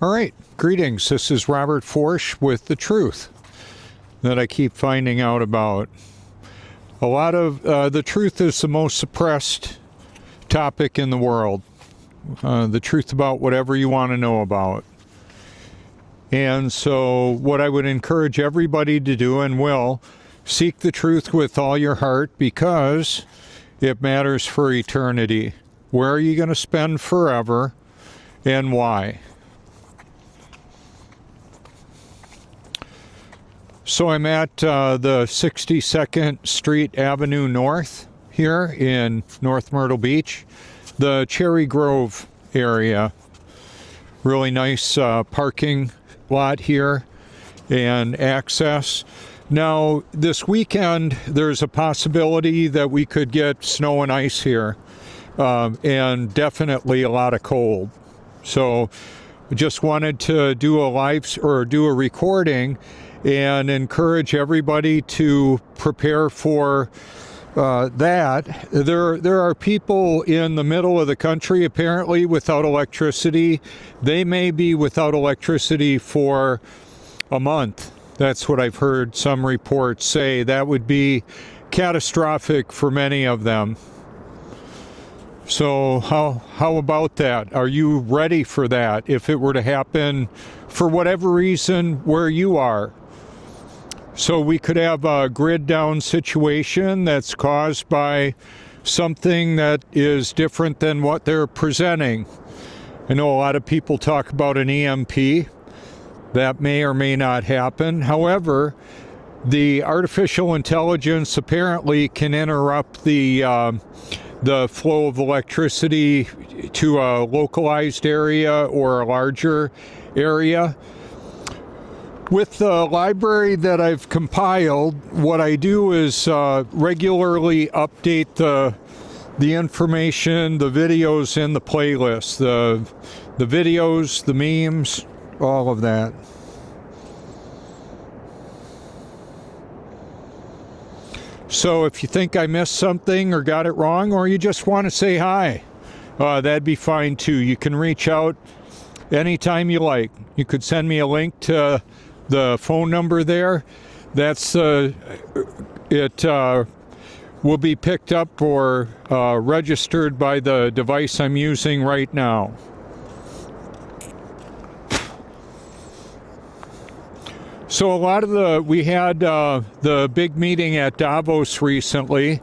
All right, greetings. This is Robert Foertsch with the truth that I keep finding out about. A lot of the truth is the most suppressed topic in the world. The truth about whatever you want to know about. And so what I would encourage everybody to do, and will, seek the truth with all your heart, because it matters for eternity. Where are you going to spend forever, and why? So I'm at the 62nd Street Avenue North here in North Myrtle Beach, the Cherry Grove area. Really nice parking lot here and access. Now, this weekend, there's a possibility that we could get snow and ice here, and definitely a lot of cold. So I just wanted to do a recording and encourage everybody to prepare for that. There are people in the middle of the country apparently without electricity. They may be without electricity for a month. That's what I've heard some reports say. That would be catastrophic for many of them. So how about that? Are you ready for that if it were to happen for whatever reason where you are? So we could have a grid down situation that's caused by something that is different than what they're presenting. I know a lot of people talk about an EMP. That may or may not happen. However, the artificial intelligence apparently can interrupt the flow of electricity to a localized area or a larger area. With the library that I've compiled, what I do is regularly update the information, the videos in the playlist, the videos, the memes, all of that. So if you think I missed something or got it wrong, or you just want to say hi, that'd be fine too. You can reach out anytime you like. You could send me a link to the phone number there. That's it will be picked up or registered by the device I'm using right now. So we had the big meeting at Davos recently.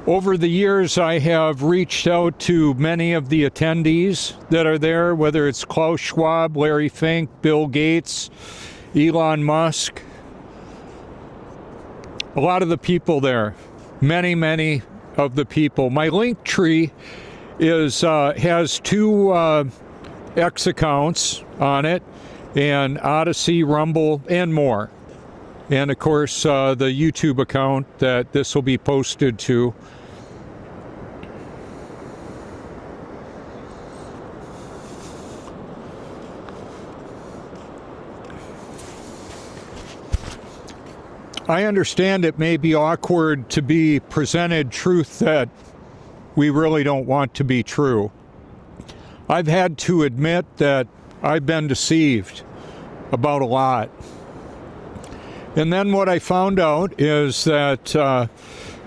Over the years, I have reached out to many of the attendees that are there, whether it's Klaus Schwab, Larry Fink, Bill Gates, Elon Musk. A lot of the people there, many of the people. My link tree has two X accounts on it, and Odyssey, Rumble, and more. And of course, the YouTube account that this will be posted to. I understand it may be awkward to be presented truth that we really don't want to be true. I've had to admit that I've been deceived about a lot. And then what I found out is that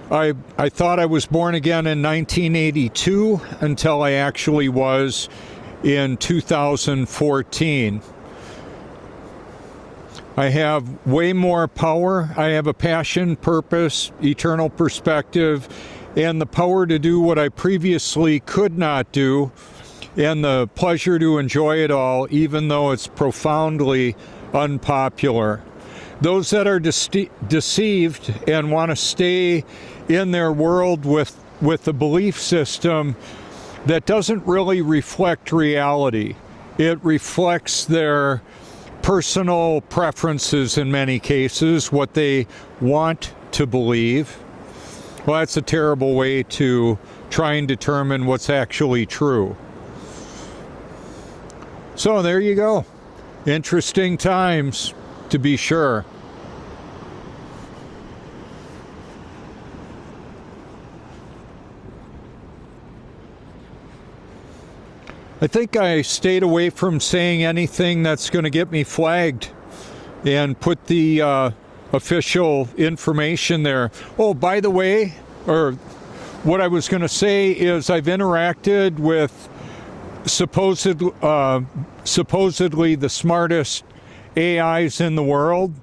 I thought I was born again in 1982 until I actually was in 2014. I have way more power. I have a passion, purpose, eternal perspective, and the power to do what I previously could not do, and the pleasure to enjoy it all, even though it's profoundly unpopular. Those that are deceived and want to stay in their world with a belief system that doesn't really reflect reality. It reflects their personal preferences in many cases, what they want to believe. Well, that's a terrible way to try and determine what's actually true. So there you go. Interesting times, to be sure. I think I stayed away from saying anything that's going to get me flagged and put the official information there. Oh, by the way, or what I was going to say is I've interacted with supposedly the smartest AIs in the world,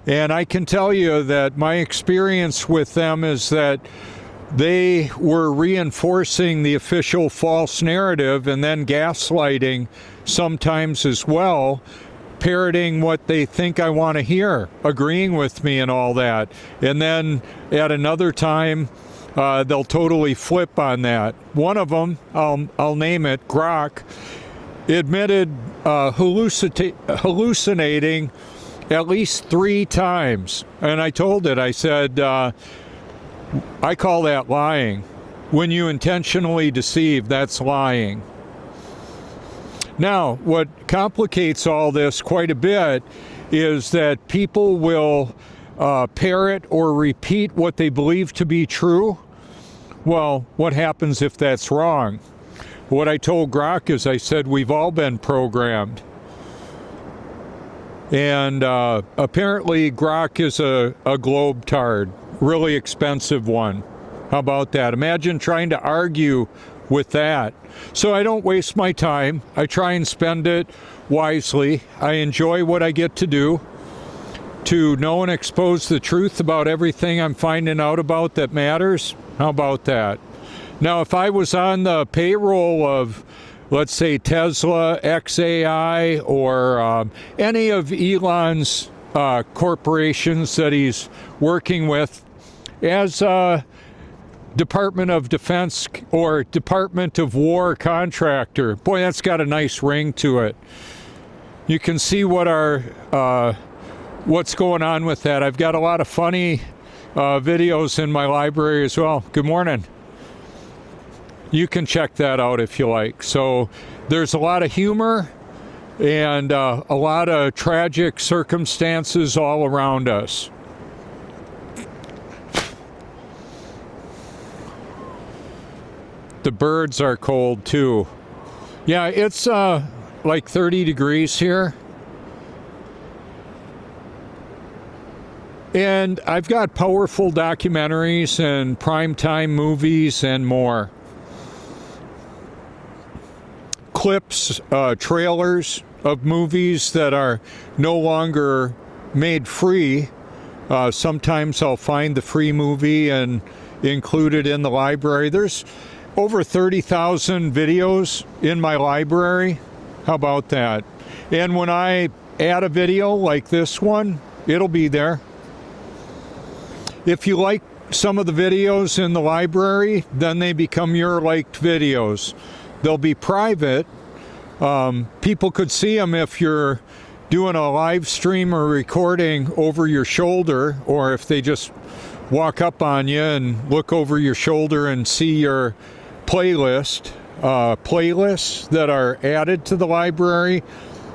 and I can tell you that my experience with them is that they were reinforcing the official false narrative and then gaslighting sometimes as well, parroting what they think I want to hear, agreeing with me and all that. And then at another time, they'll totally flip on that. One of them, I'll name it, Grok, admitted hallucinating at least 3 times. And I told it, I said, I call that lying. When you intentionally deceive, that's lying. Now, what complicates all this quite a bit is that people will parrot or repeat what they believe to be true. Well, what happens if that's wrong? What I told Grok is I said, we've all been programmed. And apparently Grok is a globe-tard, really expensive one. How about that? Imagine trying to argue with that. So I don't waste my time. I try and spend it wisely. I enjoy what I get to do, to know and expose the truth about everything I'm finding out about that matters. How about that? Now, if I was on the payroll of, let's say, Tesla, XAI, or any of Elon's corporations that he's working with as a Department of Defense or Department of War contractor, boy, that's got a nice ring to it. You can see what what's going on with that. I've got a lot of funny videos in my library as well. Good morning. You can check that out if you like. So there's a lot of humor and a lot of tragic circumstances all around us. The birds are cold too. Yeah, it's like 30 degrees here. And I've got powerful documentaries and primetime movies and more. Clips, trailers of movies that are no longer made free. Sometimes I'll find the free movie and include it in the library. There's over 30,000 videos in my library. How about that? And when I add a video like this one, it'll be there. If you like some of the videos in the library, then they become your liked videos. They'll be private. People could see them if you're doing a live stream or recording over your shoulder, or if they just walk up on you and look over your shoulder and see your playlist. Playlists that are added to the library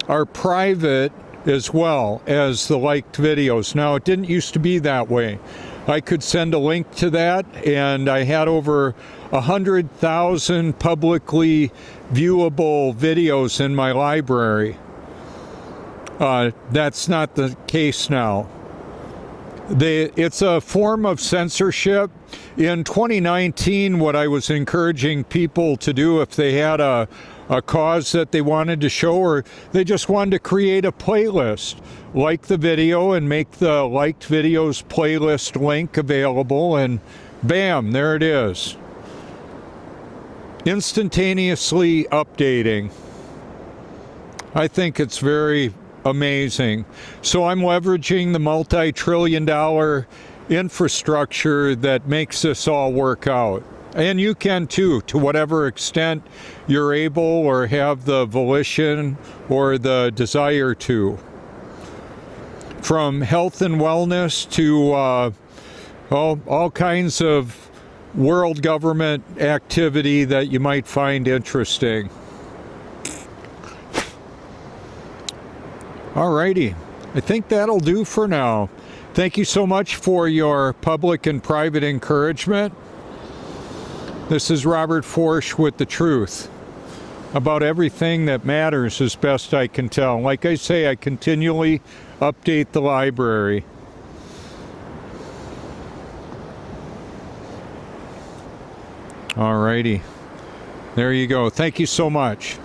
are private as well as the liked videos. Now, it didn't used to be that way. I could send a link to that, and I had over 100,000 publicly viewable videos in my library. That's not the case now. It's a form of censorship. In 2019, what I was encouraging people to do if they had a cause that they wanted to show, or they just wanted to create a playlist, like the video and make the liked videos playlist link available, and bam, there it is. Instantaneously updating. I think it's very amazing. So I'm leveraging the multi-trillion-dollar infrastructure that makes this all work out. And you can too, to whatever extent you're able or have the volition or the desire to. From health and wellness to all kinds of world government activity that you might find interesting. Alrighty, I think that'll do for now. Thank you so much for your public and private encouragement. This is Robert Foertsch with The Truth. about everything that matters as best I can tell. Like I say, I continually update the library. Alrighty. There you go. Thank you so much.